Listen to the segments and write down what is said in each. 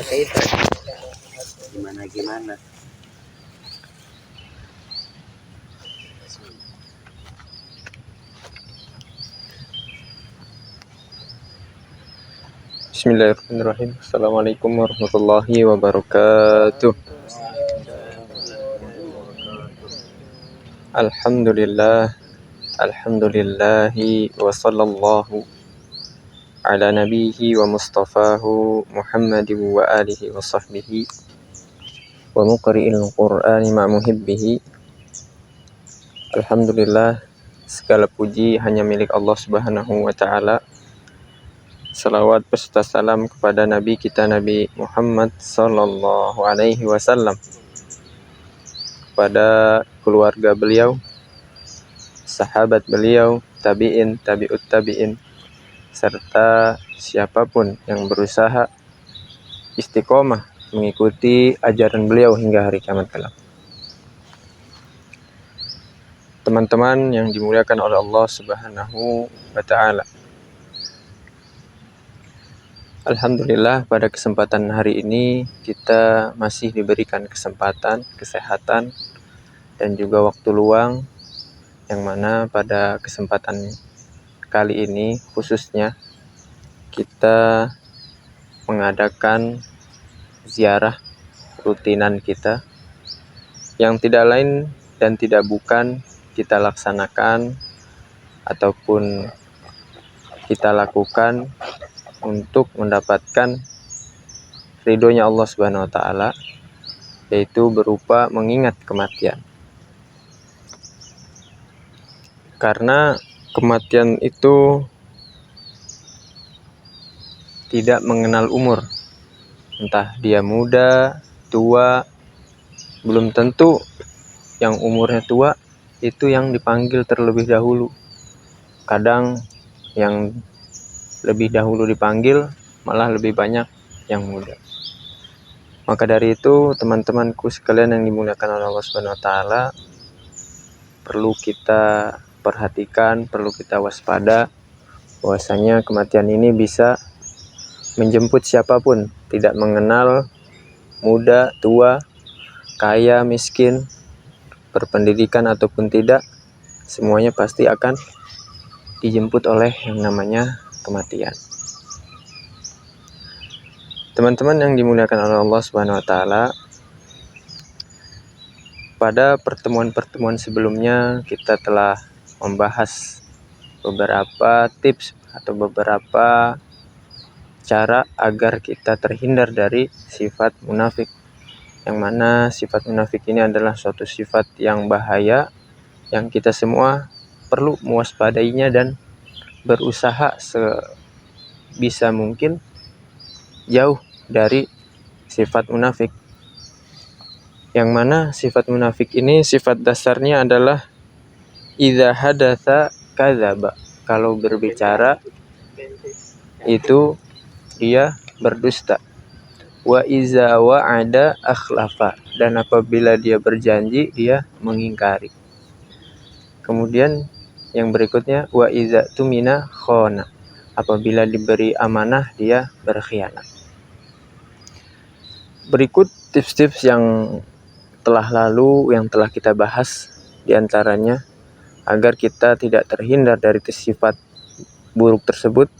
kita gimana. Bismillahirrahmanirrahim. Assalamualaikum warahmatullahi wabarakatuh. Alhamdulillahi wa sallallahu ala nabihi wa mustafahu Muhammadin wa alihi wa sahbihi wa muqri'il Qur'ani ma muhibbihi. Alhamdulillah, segala puji hanya milik Allah Subhanahu wa ta'ala. Salawat beserta salam kepada Nabi kita Nabi Muhammad sallallahu alaihi wasallam, kepada keluarga beliau, sahabat beliau, tabi'in, tabi'ut tabi'in, serta siapapun yang berusaha istiqomah mengikuti ajaran beliau hingga hari kiamat kelak. Teman-teman yang dimuliakan oleh Allah Subhanahu wa ta'ala, alhamdulillah pada kesempatan hari ini kita masih diberikan kesempatan, kesehatan, dan juga waktu luang, yang mana pada kesempatan kali ini khususnya kita mengadakan ziarah rutinan kita yang tidak lain dan tidak bukan kita laksanakan ataupun kita lakukan untuk mendapatkan ridhonya Allah Subhanahu wa ta'ala, yaitu berupa mengingat kematian. Karena kematian itu tidak mengenal umur, entah dia muda, tua, belum tentu yang umurnya tua itu yang dipanggil terlebih dahulu. Kadang yang lebih dahulu dipanggil malah lebih banyak yang muda. Maka dari itu, teman-temanku sekalian yang dimuliakan oleh Allah Subhanahu wa ta'ala, perlu kita perhatikan, perlu kita waspada bahwasanya kematian ini bisa menjemput siapapun, tidak mengenal muda, tua, kaya, miskin, berpendidikan ataupun tidak, semuanya pasti akan dijemput oleh yang namanya kematian. Teman-teman yang dimuliakan oleh Allah Subhanahu wa ta'ala, pada pertemuan-pertemuan sebelumnya kita telah membahas beberapa tips atau beberapa cara agar kita terhindar dari sifat munafik, yang mana sifat munafik ini adalah suatu sifat yang bahaya yang kita semua perlu mewaspadainya dan berusaha sebisa mungkin jauh dari sifat munafik. Yang mana sifat munafik ini sifat dasarnya adalah idza hadatsa kadzaba. Kalau berbicara itu dia berdusta. Wa iza wa'ada akhlafa. Dan apabila dia berjanji dia mengingkari. Kemudian yang berikutnya wa iza tumina khona. Apabila diberi amanah dia berkhianat. Berikut tips-tips yang telah lalu, yang telah kita bahas, diantaranya agar kita tidak terhindar dari sifat buruk tersebut,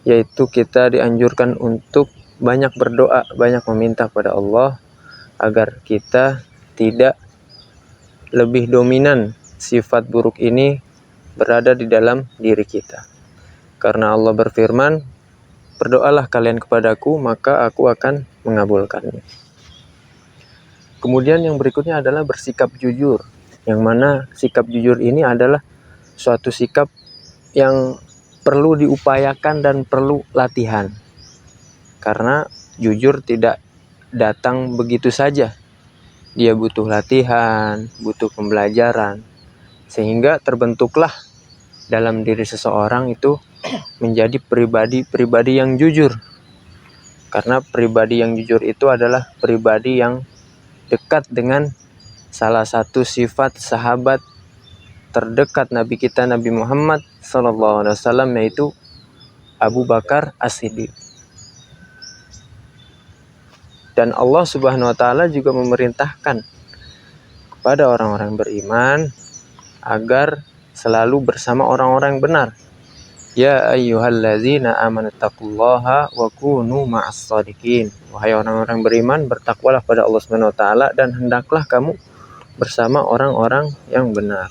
yaitu kita dianjurkan untuk banyak berdoa, banyak meminta pada Allah agar kita tidak lebih dominan sifat buruk ini berada di dalam diri kita. Karena Allah berfirman, berdoalah kalian kepadaku, maka aku akan mengabulkannya. Kemudian yang berikutnya adalah bersikap jujur, yang mana sikap jujur ini adalah suatu sikap yang perlu diupayakan dan perlu latihan. Karena jujur tidak datang begitu saja. Dia butuh latihan, butuh pembelajaran, sehingga terbentuklah dalam diri seseorang itu menjadi pribadi yang jujur. Karena pribadi yang jujur itu adalah pribadi yang dekat dengan salah satu sifat sahabat terdekat Nabi kita Nabi Muhammad SAW, yaitu Abu Bakar As-Siddiq. Dan Allah Subhanahu wa taala juga memerintahkan kepada orang-orang beriman agar selalu bersama orang-orang yang benar. Ya ayyuhalladzina amanu taqullaha wa kunu ma'as shadiqin. Wahai orang-orang beriman, bertakwalah pada Allah Subhanahu wa taala dan hendaklah kamu bersama orang-orang yang benar.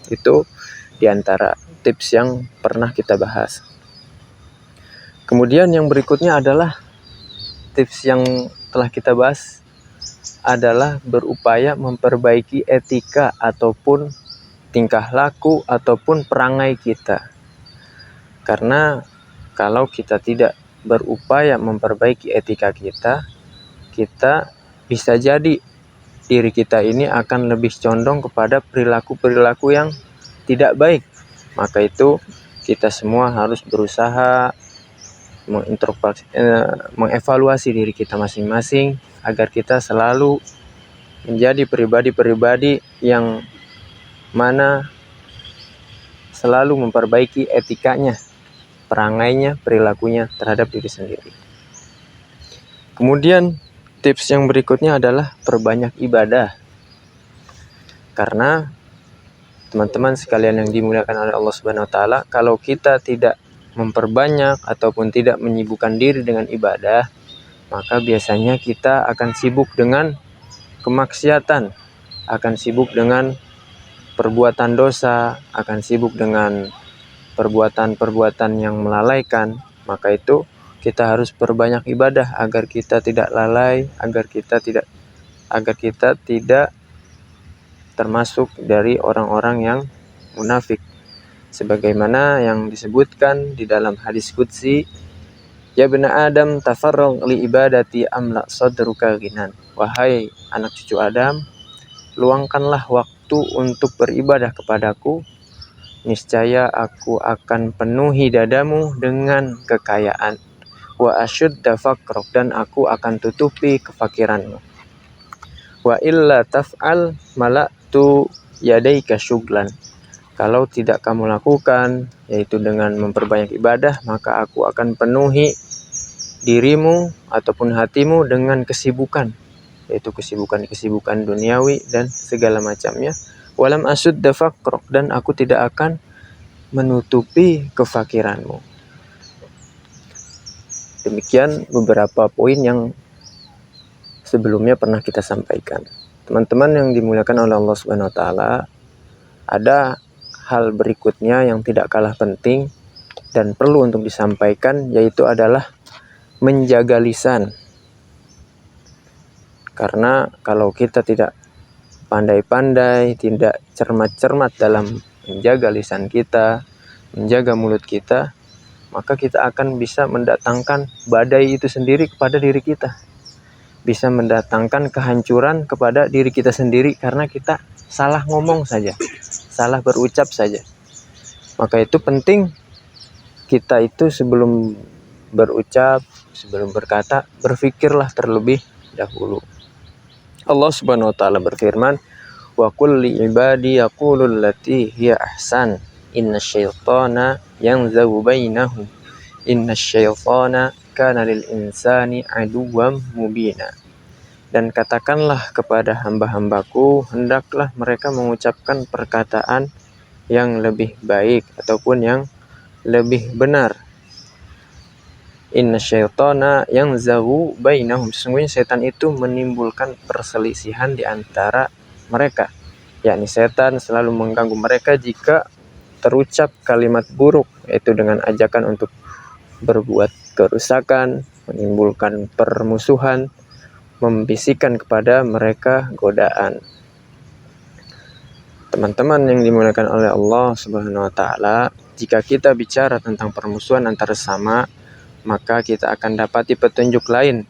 Itu diantara tips yang pernah kita bahas. Kemudian yang berikutnya adalah tips yang telah kita bahas adalah berupaya memperbaiki etika ataupun tingkah laku ataupun perangai kita. Karena kalau kita tidak berupaya memperbaiki etika kita, kita bisa jadi diri kita ini akan lebih condong kepada perilaku-perilaku yang tidak baik. Maka itu kita semua harus berusaha mengevaluasi diri kita masing-masing agar kita selalu menjadi pribadi-pribadi yang mana selalu memperbaiki etikanya, perangainya, perilakunya terhadap diri sendiri. Kemudian tips yang berikutnya adalah perbanyak ibadah. Karena teman-teman sekalian yang dimuliakan oleh Allah Subhanahu wa taala, kalau kita tidak memperbanyak ataupun tidak menyibukkan diri dengan ibadah, maka biasanya kita akan sibuk dengan kemaksiatan, akan sibuk dengan perbuatan dosa, akan sibuk dengan perbuatan-perbuatan yang melalaikan. Maka itu kita harus perbanyak ibadah agar kita tidak lalai, agar kita tidak termasuk dari orang-orang yang munafik. Sebagaimana yang disebutkan di dalam hadis qudsi, ya bena Adam tafarrag li ibadati amla sadruka ghinan. Wahai anak cucu Adam, luangkanlah waktu untuk beribadah kepadaku, niscaya aku akan penuhi dadamu dengan kekayaan. Wa asyudda faqrak, dan aku akan tutupi kefakiranmu. Wa illa taf'al mala'tu yadaika syuglan. Kalau tidak kamu lakukan, yaitu dengan memperbanyak ibadah, maka aku akan penuhi dirimu ataupun hatimu dengan kesibukan, yaitu kesibukan duniawi dan segala macamnya. Walam asudda faqrak, dan aku tidak akan menutupi kefakiranmu. Demikian beberapa poin yang sebelumnya pernah kita sampaikan. Teman-teman yang dimuliakan oleh Allah Subhanahu wa taala, ada hal berikutnya yang tidak kalah penting dan perlu untuk disampaikan, yaitu adalah menjaga lisan. Karena kalau kita tidak pandai-pandai, tidak cermat-cermat dalam menjaga lisan kita, menjaga mulut kita, maka kita akan bisa mendatangkan badai itu sendiri kepada diri kita. Bisa mendatangkan kehancuran kepada diri kita sendiri karena kita salah ngomong saja, salah berucap saja. Maka itu penting kita itu sebelum berucap, sebelum berkata, berfikirlah terlebih dahulu. Allah Subhanahu wa taala berfirman, wa qul li ibadi yaqulul lati hiya ahsan innasyaitana yanzagu bainahum innasyaitana kana lil insani aduwwam mubina. Dan katakanlah kepada hamba-hambaku, hendaklah mereka mengucapkan perkataan yang lebih baik ataupun yang lebih benar. Innasyaitana yanzagu bainahum, sesungguhnya setan itu menimbulkan perselisihan di antara mereka. Yakni setan selalu mengganggu mereka jika terucap kalimat buruk, yaitu dengan ajakan untuk berbuat kerusakan, menimbulkan permusuhan, membisikkan kepada mereka godaan. Teman-teman yang dimuliakan oleh Allah Subhanahu wa taala, jika kita bicara tentang permusuhan antar sesama, maka kita akan dapati petunjuk lain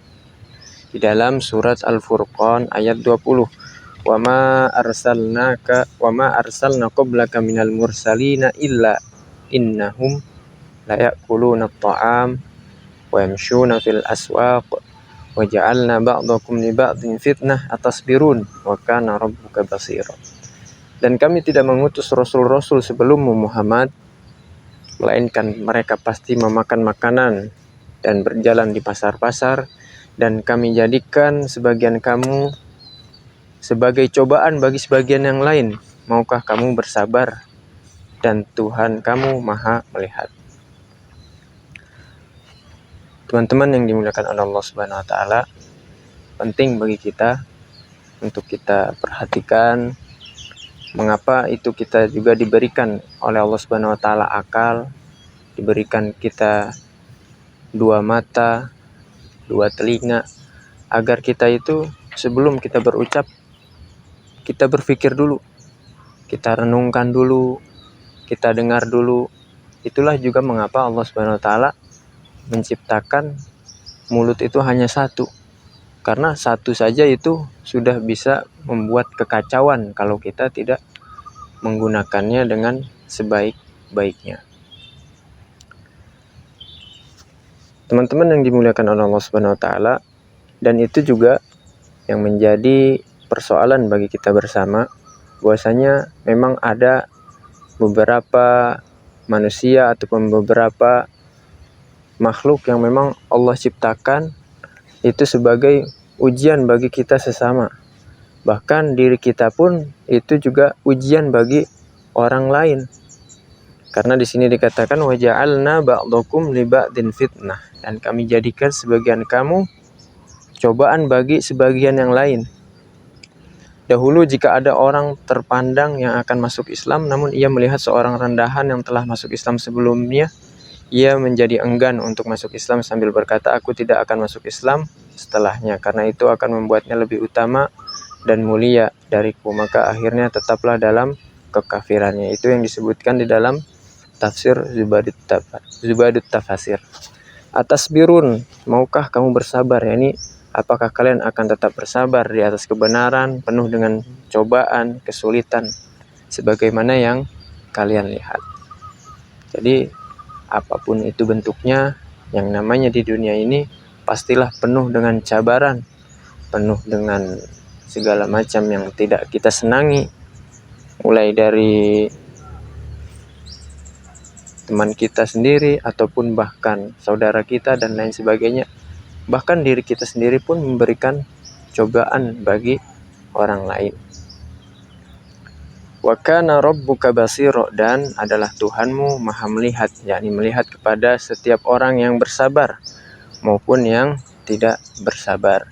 di dalam surat Al-Furqan ayat 20. Wa ma arsalna qablaka minal mursalina illa innahum la ya'kuluna at-ta'am wa yamshuna fil aswaq wa ja'alna ba'dakum li ba'din fitnah atasbirun wa kana rabbuka basira. Dan kami tidak mengutus rasul-rasul sebelummu Muhammad, melainkan mereka pasti memakan makanan dan berjalan di pasar-pasar, dan kami jadikan sebagian kamu sebagai cobaan bagi sebagian yang lain. Maukah kamu bersabar? Dan Tuhan kamu Maha melihat. Teman-teman yang dimuliakan oleh Allah Subhanahu wa taala, penting bagi kita untuk kita perhatikan mengapa itu kita juga diberikan oleh Allah Subhanahu wa taala akal, diberikan kita dua mata, dua telinga, agar kita itu sebelum kita berucap, kita berpikir dulu, kita renungkan dulu, kita dengar dulu. Itulah juga mengapa Allah Subhanahu wa taala menciptakan mulut itu hanya satu. Karena satu saja itu sudah bisa membuat kekacauan kalau kita tidak menggunakannya dengan sebaik-baiknya. Teman-teman yang dimuliakan oleh Allah Subhanahu wa taala, dan itu juga yang menjadi persoalan bagi kita bersama, bahwasanya memang ada beberapa manusia ataupun beberapa makhluk yang memang Allah ciptakan itu sebagai ujian bagi kita sesama. Bahkan diri kita pun itu juga ujian bagi orang lain. Karena di sini dikatakan waja'alna ba'dakum li ba'din fitnah, dan kami jadikan sebagian kamu cobaan bagi sebagian yang lain. Dahulu jika ada orang terpandang yang akan masuk Islam, namun ia melihat seorang rendahan yang telah masuk Islam sebelumnya, ia menjadi enggan untuk masuk Islam sambil berkata, aku tidak akan masuk Islam setelahnya, karena itu akan membuatnya lebih utama dan mulia dariku. Maka akhirnya tetaplah dalam kekafirannya. Itu yang disebutkan di dalam tafsir Zubadut Tafasir. Atas birun, maukah kamu bersabar? Yani, apakah kalian akan tetap bersabar di atas kebenaran penuh dengan cobaan, kesulitan, sebagaimana yang kalian lihat. Jadi apapun itu bentuknya, yang namanya di dunia ini pastilah penuh dengan cabaran, penuh dengan segala macam yang tidak kita senangi, mulai dari teman kita sendiri ataupun bahkan saudara kita dan lain sebagainya. Bahkan diri kita sendiri pun memberikan cobaan bagi orang lain. Wa kana rabbuka basira, dan adalah Tuhanmu Maha melihat, yakni melihat kepada setiap orang yang bersabar maupun yang tidak bersabar.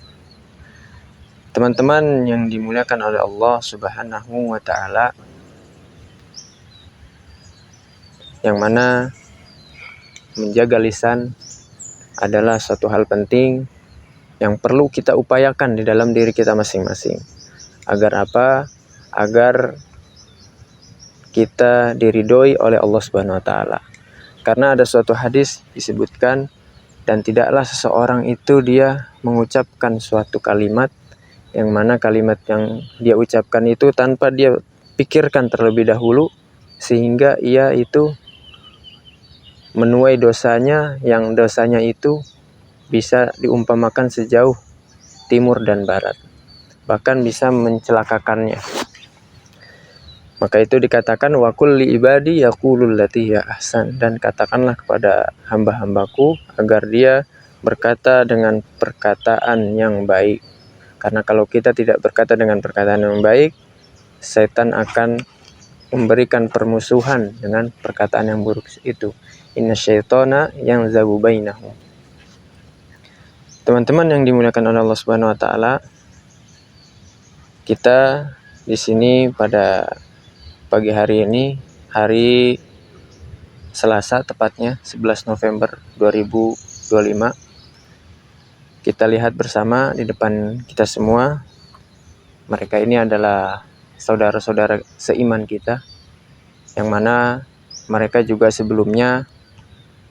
Teman-teman yang dimuliakan oleh Allah Subhanahu wa taala, yang mana menjaga lisan adalah suatu hal penting yang perlu kita upayakan di dalam diri kita masing-masing. Agar apa? Agar kita diridhoi oleh Allah Subhanahu wa taala. Karena ada suatu hadis disebutkan, dan tidaklah seseorang itu dia mengucapkan suatu kalimat yang mana kalimat yang dia ucapkan itu tanpa dia pikirkan terlebih dahulu, sehingga ia itu menuai dosanya, yang dosanya itu bisa diumpamakan sejauh timur dan barat, bahkan bisa mencelakakannya. Maka itu dikatakan wa qul li ibadi yaqulul lati hiya ahsan, dan katakanlah kepada hamba-hambaku agar dia berkata dengan perkataan yang baik. Karena kalau kita tidak berkata dengan perkataan yang baik, setan akan memberikan permusuhan dengan perkataan yang buruk itu. Inna syaitana yanzabu bainahum. Teman-teman yang dimuliakan oleh Allah Subhanahu wa taala, kita di sini pada pagi hari ini, hari Selasa tepatnya 11 November 2025, kita lihat bersama di depan kita semua, mereka ini adalah saudara-saudara seiman kita, yang mana mereka juga sebelumnya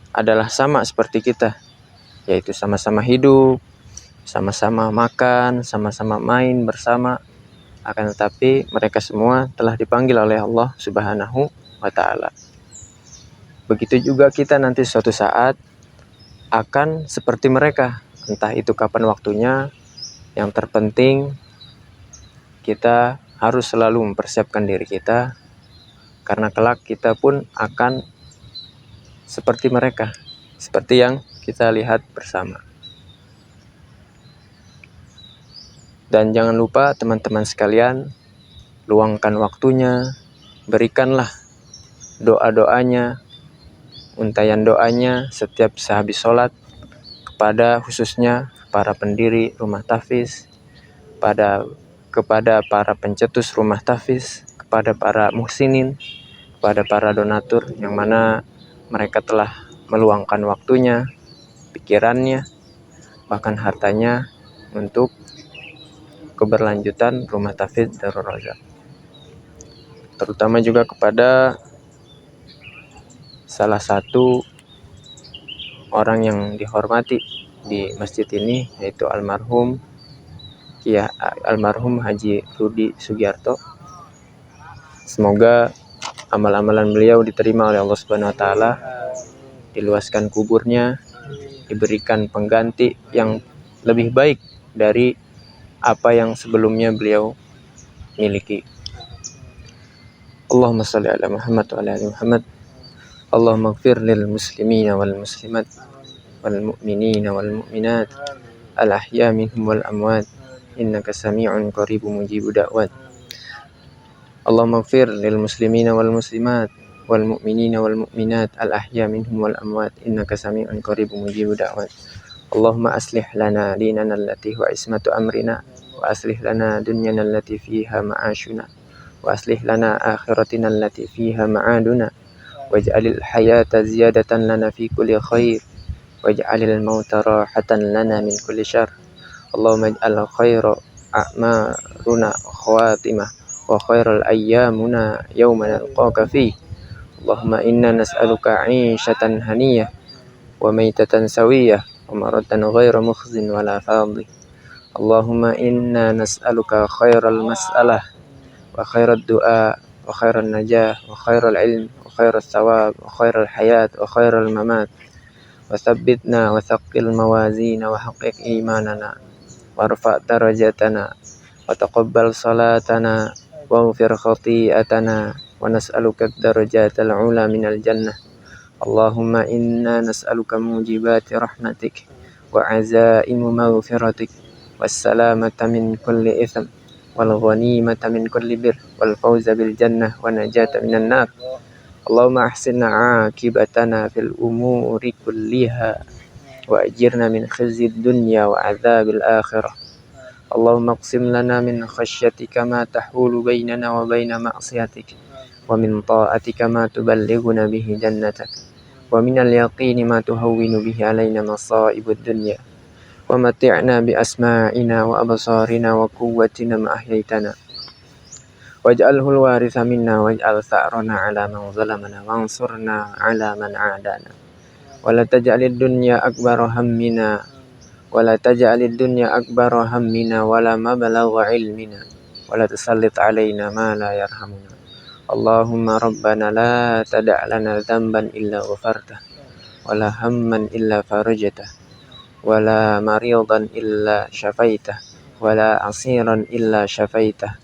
adalah sama seperti kita, yaitu sama-sama hidup, sama-sama makan, sama-sama main bersama. Akan tetapi mereka semua telah dipanggil oleh Allah Subhanahu wa taala. Begitu juga kita nanti suatu saat akan seperti mereka, entah itu kapan waktunya. Yang terpenting kita harus selalu mempersiapkan diri kita, karena kelak kita pun akan seperti mereka, seperti yang kita lihat bersama. Dan jangan lupa teman-teman sekalian, luangkan waktunya, berikanlah doa-doanya, untayan doanya setiap sehabis sholat kepada khususnya para pendiri rumah tahfiz, kepada para pencetus rumah tahfiz, kepada para muhsinin, kepada para donatur yang mana mereka telah meluangkan waktunya, pikirannya, bahkan hartanya untuk keberlanjutan rumah tahfiz Darul Razak. Terutama juga kepada salah satu orang yang dihormati di masjid ini, yaitu almarhum Haji Rudi Sugiarto. Semoga amal-amalan beliau diterima oleh Allah Subhanahu wa taala, diluaskan kuburnya, diberikan pengganti yang lebih baik dari apa yang sebelumnya beliau miliki. Allahumma shalli ala Muhammad wa ala ali Muhammad. Allahumma ighfir lil muslimina wal muslimat wal mu'minina wal mu'minat al ahya minhum wal amwat innaka sami'un qaribun mujibud da'wat. Allahumma ighfir lil muslimina wal muslimat wal mu'minina wal mu'minat al ahya minhum wal amwat innaka sami'un qaribun mujibud da'wat. Allahumma aslih lana dinana allati huwa ismatu amrina wa aslih lana dunyana allati fiha ma'ashuna wa aslih lana akhiratina allati fiha ma'aduna waj'alil hayata ziyadatan lana fi kulli khair waj'alil mauta rahatan lana min kulli syarr. Allahumma ij'al khaira a'maruna khawatimah wa khairal ayyamuna yawma nalqaka fi. Allahumma inna nas'aluka 'ishatan haniyah wa maitatan sawiyah wa maratan ghaira mukhzin wala fadhi. Allahumma inna nas'aluka khairal mas'alah wa khairal du'a wa khairal najah wa khairal ilm wa khairal thawab wa khairal hayat wa khairal mamat wa thabbitna wa thaqqil mawazina wa haqqiq imanana warfa' darajatana wa taqabbal salatana wa ghfir khati'atana wa nas'aluka ad-darajatal 'ula minal jannah. Allahumma inna nas'aluka mujibati rahmatik wa 'azaimu maghfiratik wassalamata min kulli itham wal ghanimata min kulli bir wal fawza bil jannah wa najata minan nar. Allahumma ahsin 'aqibatana fil umuri kulliha wa ajirna min khizyid dunya wa 'adzabil akhirah. Allahumma aqsim lana min khasyyatika ma tahulu bainana wa baina ma'siyatik wa min ta'atika ma tuballighuna bihi jannatak wa minal yaqini ma tuhawwinu bihi alaina masa'ibud dunya wa mati'na bi asma'ina wa absarina wa quwwatina ma ahyaytana waj'alhu al-waritha minna waj'al tha'rana 'ala man zalamana wansurna 'ala man 'adana wa la taj'alid dunya akbara hammina wa la taj'alid dunya akbara hammina wa la mablagha 'ilmina wa la tusallit 'alaina ma la yarhamuna. Allahumma rabbana la tada' lana dhanban illa ghafartah wa la hamman illa farajtah wa la maridan illa syafaitah wa la asiran illa syafaitah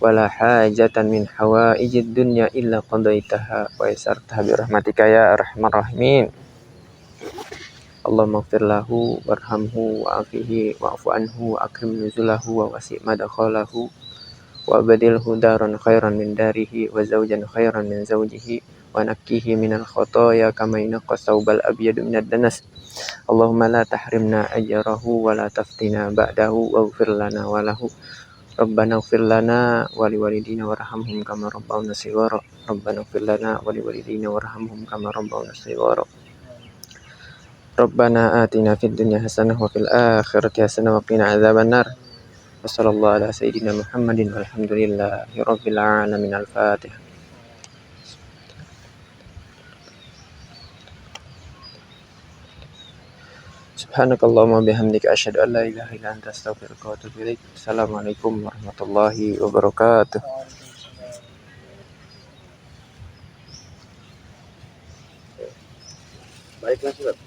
wa la hajatan min hawaijid dunya illa qadaitaha wa yasartaha bi rahmatika ya arhamar rahimin. Allahumma ighfir lahu warhamhu wa'afihi wa'fu anhu wa akrim nuzulahu wa wasi' madkhalahu wa badilhu daran khairan min darihi wa zawjan khairan min zawjihi wa nakkihi minal khotoya kama yunqqa thawbal abyadu minad danas. Allahumma la tahrimna ajrahu wa la taftina ba'dahu waghfir lana wa lahu. Rabbana ighfir lana wa liwalidina warhamhum kama rabbawna shighara. Rabbana ighfir lana wa liwalidina warhamhum kama rabbawna shighara. Rabbana atina fid dunya hasanah wa fil akhirati hasanah wa qina adzabannar. Wa sallallahu ala sayyidina Muhammadin walhamdulillahi rabbil alamin. Al-Fatihah. Subhanakallahumma bihamdika asyhadu an la ilaha illa anta astaghfiruka wa atubu ilaik. Assalamualaikum warahmatullahi wabarakatuh. Baiklah surat.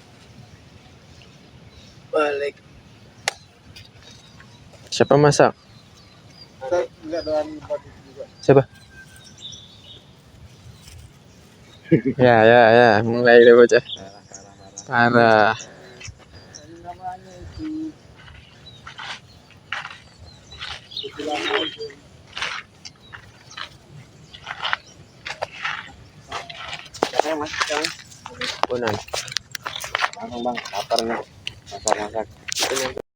Balik. Siapa masak? Siapa? Ya, mulai deh bocah. Parah. perkebunan. Langsung bang, lapar nih, masak-masak.